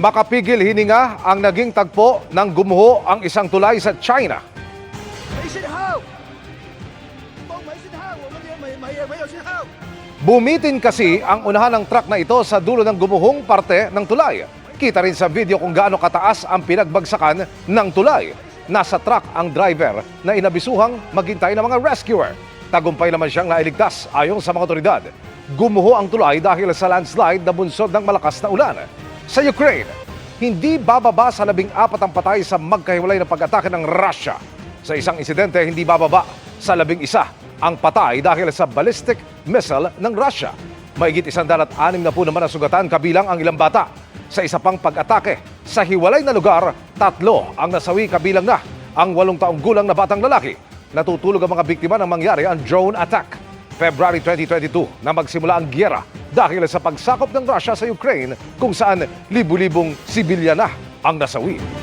Makapigil hininga ang naging tagpo ng gumuho ang isang tulay sa China. Bumitin kasi ang unahan ng truck na ito sa dulo ng gumuhong parte ng tulay. Kita rin sa video kung gaano kataas ang pinagbagsakan ng tulay. Nasa truck ang driver na inabisuhang maghintay ng mga rescuer. Tagumpay naman siyang nailigtas ayon sa mga otoridad. Gumuho ang tulay dahil sa landslide na bunsod ng malakas na ulan. Sa Ukraine, hindi bababa sa 14 ang patay sa magkahiwalay na pag-atake ng Russia. Sa isang insidente, hindi bababa sa 11 ang patay dahil sa ballistic missile ng Russia. Mahigit 160 naman ang sugatan kabilang ang ilang bata. Sa isa pang pag-atake, sa hiwalay na lugar, 3 ang nasawi kabilang na ang 8 taong gulang na batang lalaki. Natutulog ang mga biktima ng mangyari ang drone attack. February 2022 na magsimula ang giyera dahil sa pagsakop ng Russia sa Ukraine kung saan libu-libong sibilyan na ang nasawi.